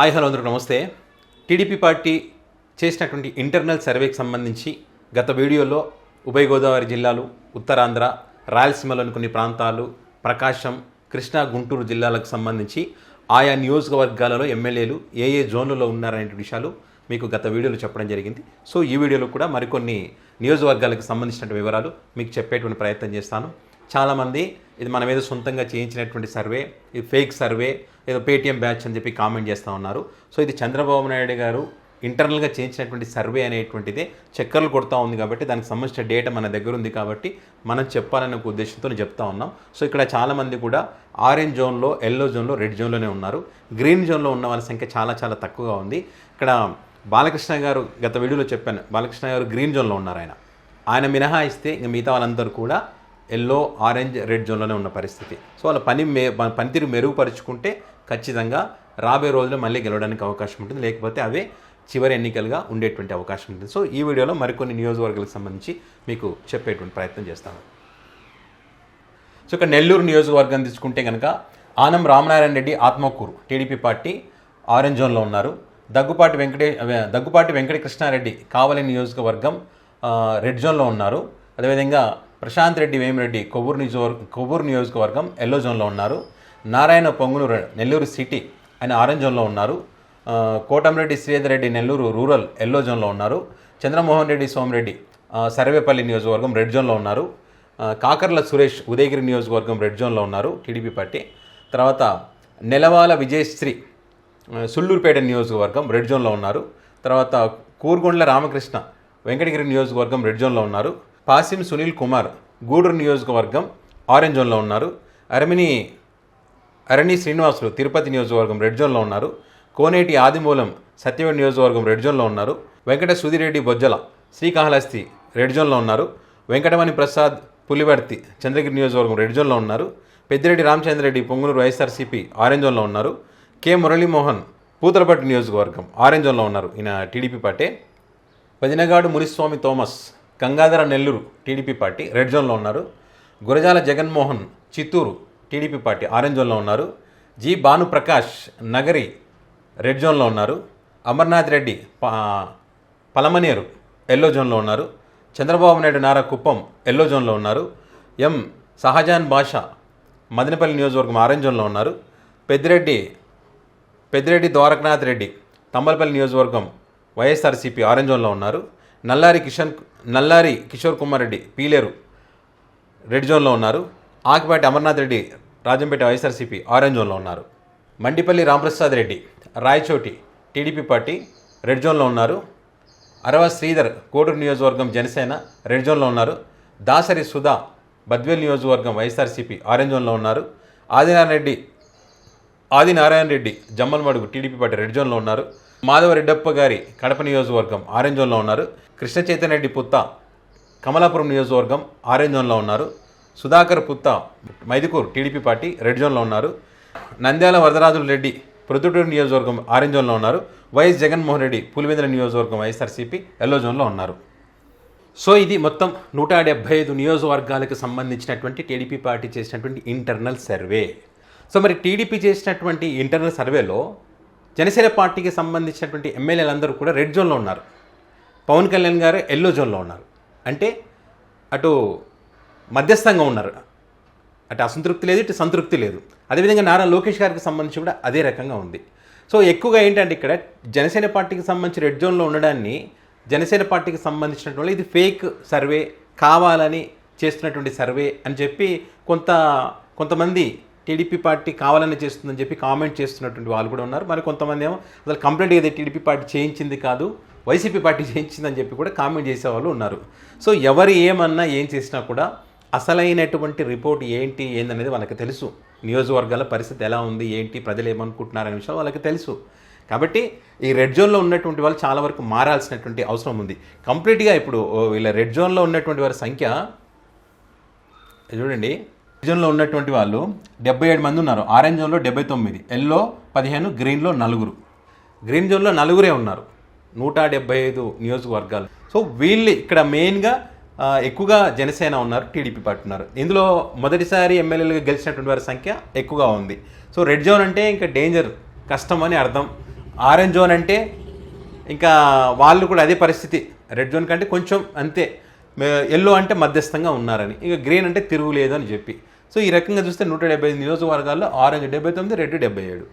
Hi hello అందరూ నమస్తే. TDP party చేసినటువంటి ఇంటర్నల్ సర్వేకి సంబంధించి గత వీడియోలో ఉభయ గోదావరి జిల్లాలు, ఉత్తరాంధ్ర, రాయలసీమలోని కొన్ని ప్రాంతాలు, ప్రకాశం, కృష్ణా, గుంటూరు జిల్లాలకు సంబంధించి ఆయా నియోజకవర్గాలలో ఎమ్మెల్యేలు ఏ ఏ జోన్లలో ఉన్నారనే విషయాలు మీకు గత వీడియోలో చెప్పడం జరిగింది. సో ఈ వీడియోలో కూడా మరికొన్ని నియోజకవర్గాలకు సంబంధించిన వివరాలు మీకు చెప్పేటువంటి ప్రయత్నం చేస్తాను. చాలామంది ఇది మనం ఏదో సొంతంగా చేయించినటువంటి సర్వే, ఇది ఫేక్ సర్వే, ఏదో పేటీఎం బ్యాచ్ అని చెప్పి కామెంట్ చేస్తూ ఉన్నారు. సో ఇది చంద్రబాబు నాయుడు గారు ఇంటర్నల్గా చేయించినటువంటి సర్వే అనేటువంటిదే చక్కర్లు కొడుతూ ఉంది కాబట్టి దానికి సంబంధించిన డేటా మన దగ్గర ఉంది కాబట్టి మనం చెప్పాలనే ఒక ఉద్దేశంతో చెప్తా ఉన్నాం. సో ఇక్కడ చాలామంది కూడా ఆరెంజ్ జోన్లో, ఎల్లో జోన్లో, రెడ్ జోన్లోనే ఉన్నారు. గ్రీన్ జోన్లో ఉన్న వాళ్ళ సంఖ్య చాలా చాలా తక్కువగా ఉంది. ఇక్కడ బాలకృష్ణ గారు గత వీడియోలో చెప్పాను, బాలకృష్ణ గారు గ్రీన్ జోన్లో ఉన్నారు. ఆయన మినహాయిస్తే ఇంకా మిగతా వాళ్ళందరూ కూడా ఎల్లో, ఆరెంజ్, రెడ్ జోన్లోనే ఉన్న పరిస్థితి. సో వాళ్ళ పనితీరు మెరుగుపరుచుకుంటే ఖచ్చితంగా రాబోయే రోజుల్లో మళ్ళీ గెలవడానికి అవకాశం ఉంటుంది, లేకపోతే అవే చివరి ఎన్నికలుగా ఉండేటువంటి అవకాశం ఉంటుంది. సో ఈ వీడియోలో మరికొన్ని నియోజకవర్గాలకు సంబంధించి మీకు చెప్పేటువంటి ప్రయత్నం చేస్తాను. సో ఇక్కడ నెల్లూరు నియోజకవర్గం తీసుకుంటే కనుక Anam Ramanarayana Reddy Atmakur TDP party orange జోన్లో ఉన్నారు. దగ్గుపాటి వెంకటకృష్ణారెడ్డి కావలి నియోజకవర్గం రెడ్ జోన్లో ఉన్నారు. అదేవిధంగా ప్రశాంత్ రెడ్డి వేమిరెడ్డి కొవ్వూరు నియోజకవర్గం ఎల్లో జోన్లో ఉన్నారు. నారాయణ పొంగునూరు నెల్లూరు సిటీ ఆయన ఆరెంజ్ జోన్లో ఉన్నారు. కోటంరెడ్డి శ్రీధర్ రెడ్డి నెల్లూరు రూరల్ ఎల్లో జోన్లో ఉన్నారు. చంద్రమోహన్ రెడ్డి సోమిరెడ్డి సర్వేపల్లి నియోజకవర్గం రెడ్ జోన్లో ఉన్నారు. కాకర్ల సురేష్ ఉదయగిరి నియోజకవర్గం రెడ్ జోన్లో ఉన్నారు టీడీపీ పార్టీ. తర్వాత నెలవాల విజయశ్రీ సుళ్ళూరుపేట నియోజకవర్గం రెడ్ జోన్లో ఉన్నారు. తర్వాత కూర్గొండ్ల రామకృష్ణ వెంకటగిరి నియోజకవర్గం రెడ్ జోన్లో ఉన్నారు. పాసిం సునీల్ కుమార్ గూడూరు నియోజకవర్గం ఆరెంజ్ జోన్లో ఉన్నారు. అరణి శ్రీనివాసులు తిరుపతి నియోజకవర్గం రెడ్ జోన్లో ఉన్నారు. కోనేటి ఆదిమూలం సత్యవేడి నియోజకవర్గం రెడ్ జోన్లో ఉన్నారు. వెంకట సుధిరెడ్డి బొజ్జల శ్రీకాళహస్తి రెడ్ జోన్లో ఉన్నారు. వెంకటమణి ప్రసాద్ పులివర్తి చంద్రగిరి నియోజకవర్గం రెడ్ జోన్లో ఉన్నారు. పెద్దిరెడ్డి రామచంద్రరెడ్డి పొంగునూరు వైఎస్ఆర్సీపీ ఆరెంజ్ జోన్లో ఉన్నారు. కె మురళీమోహన్ పూతలపట్టు నియోజకవర్గం ఆరెంజ్ జోన్లో ఉన్నారు, ఈయన టీడీపీ పార్టీ. వదినగాడు Muniswamy Thomas Gangadhara Nellore TDP party red జోన్లో ఉన్నారు. గురజాల జగన్మోహన్ చిత్తూరు టీడీపీ పార్టీ ఆరెంజ్ జోన్లో ఉన్నారు. జి భానుప్రకాష్ నగరి రెడ్ జోన్లో ఉన్నారు. అమర్నాథ్ రెడ్డి పలమనేరు ఎల్లో జోన్లో ఉన్నారు. చంద్రబాబు నాయుడు నారా కుప్పం ఎల్లో జోన్లో ఉన్నారు. ఎం షహజాన్ బాషా మదనపల్లి నియోజకవర్గం ఆరెంజ్ జోన్లో ఉన్నారు. పెద్దిరెడ్డి ద్వారకనాథ్ రెడ్డి తంబలపల్లి నియోజకవర్గం వైఎస్ఆర్సీపీ ఆరెంజ్ జోన్లో ఉన్నారు. నల్లారి కిషోర్ కుమార్ రెడ్డి పీలేరు రెడ్ జోన్లో ఉన్నారు. ఆకిపాటి అమర్నాథ్ రెడ్డి రాజంపేట వైఎస్ఆర్సీపీ ఆరెంజ్ జోన్లో ఉన్నారు. Mandipalli Ramprasad Reddy Rayachoti TDP party red జోన్లో ఉన్నారు. అరవ శ్రీధర్ కోడూరు నియోజకవర్గం జనసేన రెడ్ జోన్లో ఉన్నారు. దాసరి సుధా బద్వేల్ నియోజకవర్గం వైఎస్ఆర్సీపీ ఆరెంజ్ జోన్లో ఉన్నారు. Adinarayana Reddy Jammalamadugu TDP party red జోన్లో ఉన్నారు. మాధవరెడ్డప్ప గారి కడప నియోజకవర్గం ఆరెంజ్ జోన్లో ఉన్నారు. కృష్ణ చైతన్య రెడ్డి పుత్త కమలాపురం నియోజకవర్గం ఆరెంజ్ జోన్లో ఉన్నారు. Sudhakar Putta Mydukur TDP party red జోన్లో ఉన్నారు. నంద్యాల వరదరాజుల రెడ్డి ప్రొద్దుటూరు నియోజకవర్గం ఆరెంజ్ జోన్లో ఉన్నారు. వైఎస్ జగన్మోహన్ రెడ్డి పులివెందుల నియోజకవర్గం వైఎస్ఆర్సీపీ ఎల్లో జోన్లో ఉన్నారు. సో ఇది మొత్తం 175 నియోజకవర్గాలకు సంబంధించినటువంటి టీడీపీ పార్టీ చేసినటువంటి ఇంటర్నల్ సర్వే. సో మరి టీడీపీ చేసినటువంటి ఇంటర్నల్ సర్వేలో జనసేన పార్టీకి సంబంధించినటువంటి ఎమ్మెల్యేలందరూ కూడా రెడ్ జోన్లో ఉన్నారు. పవన్ కళ్యాణ్ గారు ఎల్లో జోన్లో ఉన్నారు. అంటే అటు మధ్యస్థంగా ఉన్నారు, అటు అసంతృప్తి లేదు, ఇటు సంతృప్తి లేదు. అదేవిధంగా నారా లోకేష్ గారికి సంబంధించి కూడా అదే రకంగా ఉంది. సో ఎక్కువగా ఏంటంటే ఇక్కడ జనసేన పార్టీకి సంబంధించి రెడ్ జోన్లో ఉండడాన్ని జనసేన పార్టీకి సంబంధించినటువంటి ఇది ఫేక్ సర్వే, కావాలని చేస్తున్నటువంటి సర్వే అని చెప్పి కొంతమంది టీడీపీ పార్టీ కావాలని చేస్తుందని చెప్పి కామెంట్ చేస్తున్నటువంటి వాళ్ళు కూడా ఉన్నారు. మరి కొంతమంది ఏమో అసలు కంప్లీట్గా ఇది టీడీపీ పార్టీ చేయించింది కాదు, వైసీపీ పార్టీ చేయించిందని చెప్పి కూడా కామెంట్ చేసేవాళ్ళు ఉన్నారు. సో ఎవరు ఏమన్నా ఏం చేసినా కూడా అసలైనటువంటి రిపోర్ట్ ఏందనేది వాళ్ళకి తెలుసు. నియోజకవర్గాల పరిస్థితి ఎలా ఉంది, ఏంటి, ప్రజలు ఏమనుకుంటున్నారనే విషయం వాళ్ళకి తెలుసు. కాబట్టి ఈ రెడ్ జోన్లో ఉన్నటువంటి వాళ్ళు చాలా వరకు మారాల్సినటువంటి అవసరం ఉంది. కంప్లీట్గా ఇప్పుడు వీళ్ళ రెడ్ జోన్లో ఉన్నటువంటి వారి సంఖ్య చూడండి. రెడ్ జోన్లో ఉన్నటువంటి వాళ్ళు 77 మంది ఉన్నారు. ఆరెంజ్ జోన్లో 79, ఎల్లో 15, గ్రీన్లో 4. గ్రీన్ జోన్లో 4 ఉన్నారు 175 నియోజకవర్గాలు. సో వీళ్ళు ఇక్కడ మెయిన్గా ఎక్కువగా జనసేన ఉన్నారు, టీడీపీ పార్టీ ఉన్నారు. ఇందులో మొదటిసారి ఎమ్మెల్యేలుగా గెలిచినటువంటి వారి సంఖ్య ఎక్కువగా ఉంది. సో రెడ్ జోన్ అంటే ఇంకా డేంజర్, కష్టం అని అర్థం. ఆరెంజ్ జోన్ అంటే ఇంకా వాళ్ళు కూడా అదే పరిస్థితి. రెడ్ జోన్ కంటే కొంచెం అంతే, ఎల్లో అంటే మధ్యస్థంగా ఉన్నారని, ఇక గ్రీన్ అంటే తిరుగులేదు అని చెప్పి. సో ఈ రకంగా చూస్తే 175 నియోజకవర్గాల్లో ఆరెంజ్ 79, రెడ్ 77,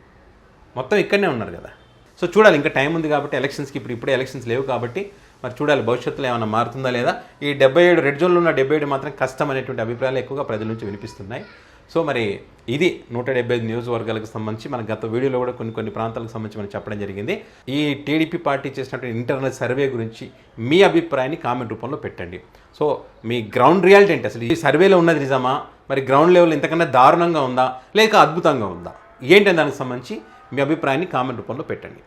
మొత్తం ఇక్కడనే ఉన్నారు కదా. సో చూడాలి, ఇంకా టైం ఉంది కాబట్టి ఎలక్షన్స్కి, ఇప్పుడే ఎలక్షన్స్ లేవు కాబట్టి మరి చూడాలి భవిష్యత్తులో ఏమైనా మారుతుందా లేదా. ఈ 77 రెడ్ జోన్లో ఉన్న 77 మాత్రం కష్టం అనేటువంటి అభిప్రాయాలు ఎక్కువగా ప్రజల నుంచి వినిపిస్తున్నాయి. సో మరి ఇది 175 నియోజకవర్గాలకు సంబంధించి మన గత వీడియోలో కూడా కొన్ని ప్రాంతాలకు సంబంధించి మనం చెప్పడం జరిగింది. ఈ టీడీపీ పార్టీ చేసినటువంటి ఇంటర్నల్ సర్వే గురించి మీ అభిప్రాయాన్ని కామెంట్ రూపంలో పెట్టండి. సో మీ గ్రౌండ్ రియాలిటీ ఏంటి, అసలు ఈ సర్వేలో ఉన్నది నిజమా, మరి గ్రౌండ్ లెవెల్ ఇంతకన్నా దారుణంగా ఉందా లేక అద్భుతంగా ఉందా, ఏంటని దానికి సంబంధించి మీ అభిప్రాయాన్ని కామెంట్ రూపంలో పెట్టండి.